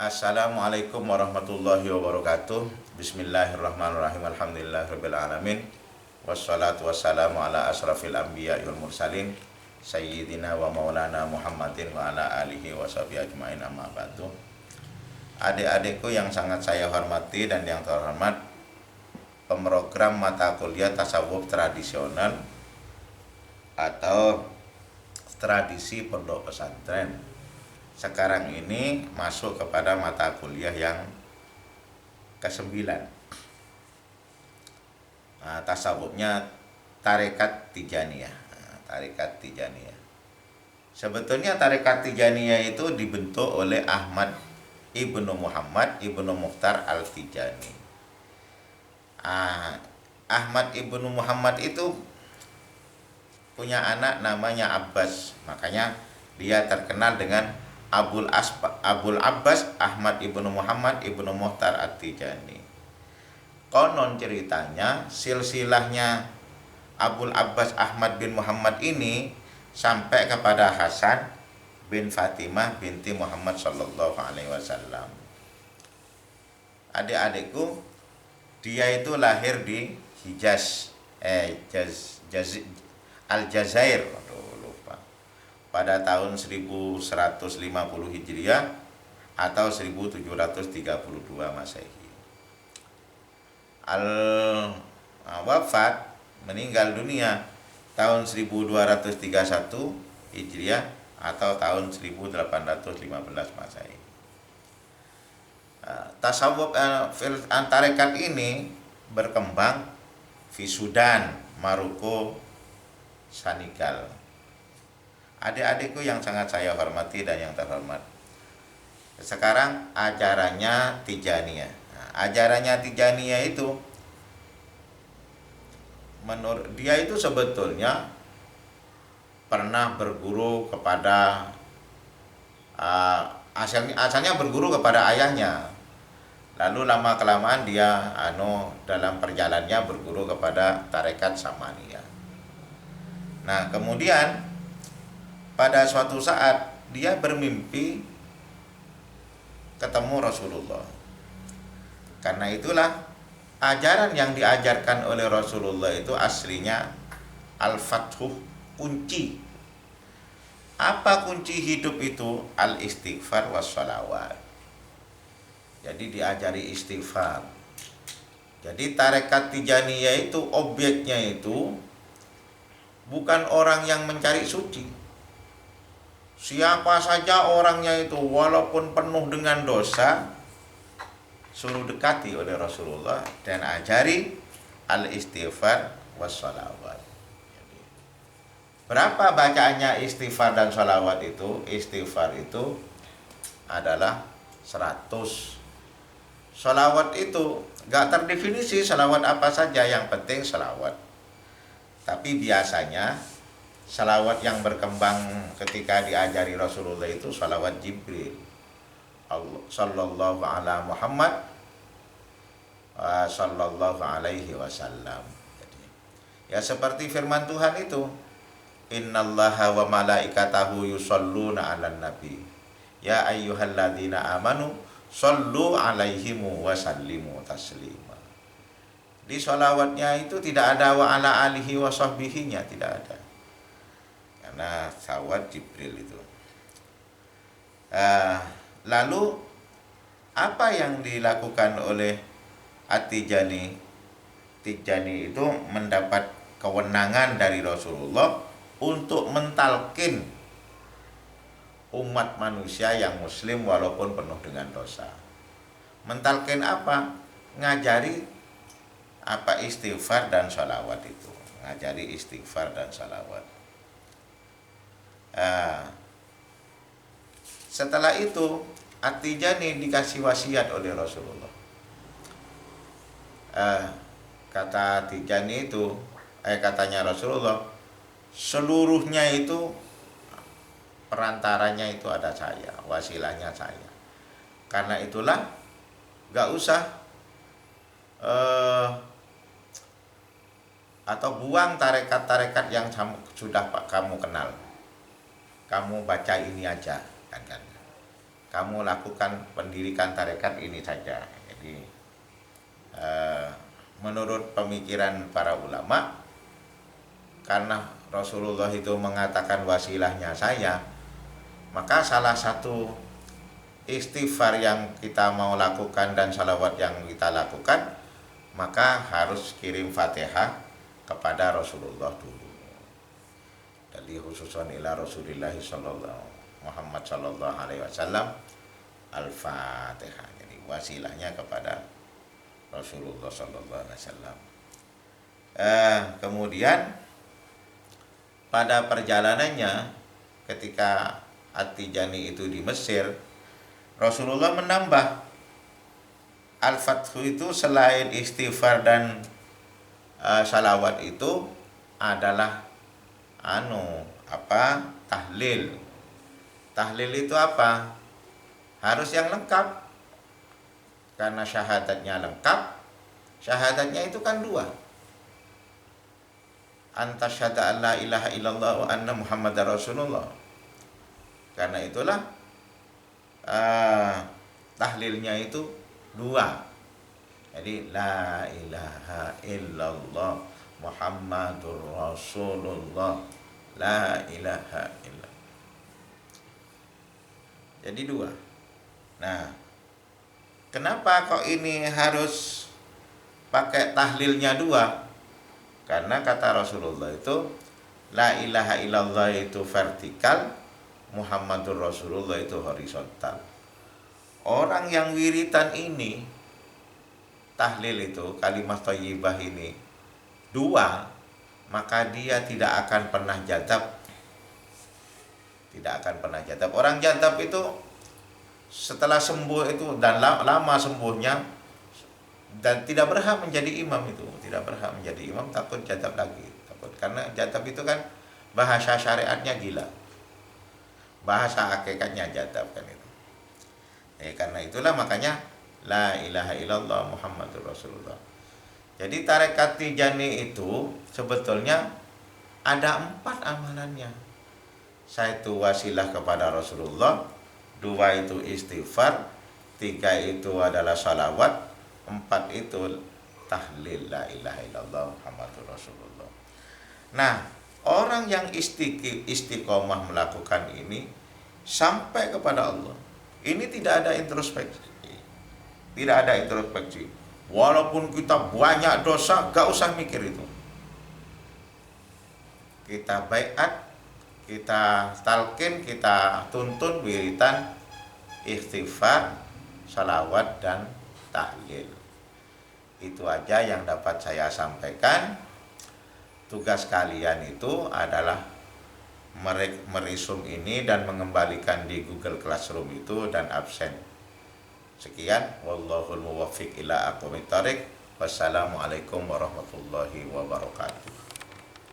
Assalamualaikum warahmatullahi wabarakatuh. Bismillahirrahmanirrahim. Alhamdulillahirabbil alamin. Wassalatu wassalamu ala asrafil anbiya wal mursalin sayyidina wa maulana Muhammadin wa ala alihi wa sahbihi ajmain, amma ba'du. Adik-adikku yang sangat saya hormati dan yang terhormat, pemrogram mata kuliah tasawuf tradisional atau tradisi pondok pesantren sekarang ini masuk kepada mata kuliah yang ke-9. Tasawufnya tarekat Tijaniyah. Tarekat Tijaniyah. Sebetulnya tarekat Tijaniyah itu dibentuk oleh Ahmad Ibnu Muhammad Ibnu Mukhtar Al-Tijani. Ahmad Ibnu Muhammad itu punya anak namanya Abbas, makanya dia terkenal dengan Abul Abbas Ahmad Ibnu Muhammad Ibnu Mukhtar At-Tijani. Konon ceritanya silsilahnya Abul Abbas Ahmad bin Muhammad ini sampai kepada Hasan bin Fatimah binti Muhammad sallallahu alaihi wasallam. Adik-adikku, dia itu lahir di Hijaz, Aljazair, pada tahun 1150 Hijriah atau 1732 Masehi. Wafat meninggal dunia tahun 1231 Hijriah atau tahun 1815 Masehi. Tasawuf tarekat ini berkembang di Sudan, Maroko, Senegal. Adik-adikku yang sangat saya hormati dan yang terhormat, sekarang ajarannya Tijaniyah. Ajarannya Tijaniyah itu, menurut dia itu sebetulnya pernah berguru kepada asalnya berguru kepada ayahnya. Lalu lama kelamaan dia dalam perjalanannya berguru kepada tarekat Samaniyah. Nah, kemudian pada suatu saat dia bermimpi ketemu Rasulullah. Karena itulah ajaran yang diajarkan oleh Rasulullah itu aslinya al-fathuh, kunci. Apa kunci hidup itu? Al-istighfar was-shalawat. Jadi diajari istighfar. Jadi tarekat Tijaniyah itu objeknya itu bukan orang yang mencari suci. Siapa saja orangnya itu, walaupun penuh dengan dosa, suruh dekati oleh Rasulullah dan ajari al-istighfar was-shalawat. Berapa bacaannya istighfar dan sholawat itu? Istighfar itu adalah 100. Sholawat itu gak terdefinisi sholawat apa saja, yang penting sholawat. Tapi biasanya salawat yang berkembang ketika diajari Rasulullah itu salawat Jibril. Sallallahu ala Muhammad sallallahu alaihi wasallam. Ya seperti firman Tuhan itu, innallaha wa malaikatahu yusholluna 'alan nabi. Ya ayyuhalladzina amanu shollu 'alaihi wa sallimu taslima. Di salawatnya itu tidak ada wa ala alihi wa sahbihinya, tidak ada. Karena sawat Jibril itu. Lalu apa yang dilakukan oleh At-Tijani? Tijani itu mendapat kewenangan dari Rasulullah untuk mentalkin umat manusia yang muslim walaupun penuh dengan dosa. Mentalkin apa? Ngajari apa istighfar dan sholawat itu. Ngajari istighfar dan sholawat. Setelah itu At-Tijani dikasih wasiat oleh Rasulullah. Kata Tijani itu, katanya Rasulullah, seluruhnya itu perantaranya itu ada saya, wasilahnya saya. Karena itulah gak usah atau buang tarekat-tarekat yang sudah kamu kenal. Kamu baca ini aja, kan. kamu lakukan pendirikan tarekat ini saja. Jadi menurut pemikiran para ulama, karena Rasulullah itu mengatakan wasilahnya saya, maka salah satu istighfar yang kita mau lakukan dan salawat yang kita lakukan, maka harus kirim Fatihah kepada Rasulullah dulu. Dari khususan ila Rasulillah sallallahu Muhammad sallallahu alaihi wasallam Al-Fatihah. Jadi wasilahnya kepada Rasulullah sallallahu alaihi wasallam. Kemudian pada perjalanannya ketika At-Tijani itu di Mesir, Rasulullah menambah Al-Fathu itu selain istighfar dan salawat itu adalah tahlil. Tahlil itu apa? Harus yang lengkap. Karena syahadatnya lengkap. Syahadatnya itu kan 2. Anta syahada an la ilaha illallah wa anna muhammadar rasulullah. Karena itulah tahlilnya itu 2. Jadi la ilaha illallah muhammadur rasulullah, la ilaha illallah. Jadi 2. Nah, kenapa kok ini harus pakai tahlilnya 2? Karena kata Rasulullah itu la ilaha illallah itu vertikal, Muhammadur Rasulullah itu horizontal. Orang yang wiritan ini, tahlil itu, kalimat thayyibah ini 2, maka dia tidak akan pernah jadzab. Tidak akan pernah jadzab. Orang jadzab itu setelah sembuh itu dan lama sembuhnya dan tidak berhak menjadi imam itu, tidak berhak menjadi imam, takut jadzab lagi. Takut karena jadzab itu kan bahasa syariatnya gila. Bahasa hakikatnya jadzab kan itu. Karena itulah makanya la ilaha illallah Muhammadur Rasulullah. Jadi tarekat Tijani itu sebetulnya ada 4 amalannya. 1 wasilah kepada Rasulullah, 2 itu istighfar, 3 itu adalah salawat, 4 itu tahlil la ilaha illallah Muhammadur Rasulullah. Nah, orang yang istiqomah melakukan ini sampai kepada Allah. Ini tidak ada introspeksi. Tidak ada introspeksi. Walaupun kita banyak dosa, gak usah mikir itu. Kita baiat, kita talqin, kita tuntun wiritan istighfar, salawat dan tahlil. Itu aja yang dapat saya sampaikan. Tugas kalian itu adalah merisum ini dan mengembalikan di Google Classroom itu dan absen. Sekian, wallahul muwaffiq ila aqwamit thoriq. Wassalamualaikum warahmatullahi wabarakatuh.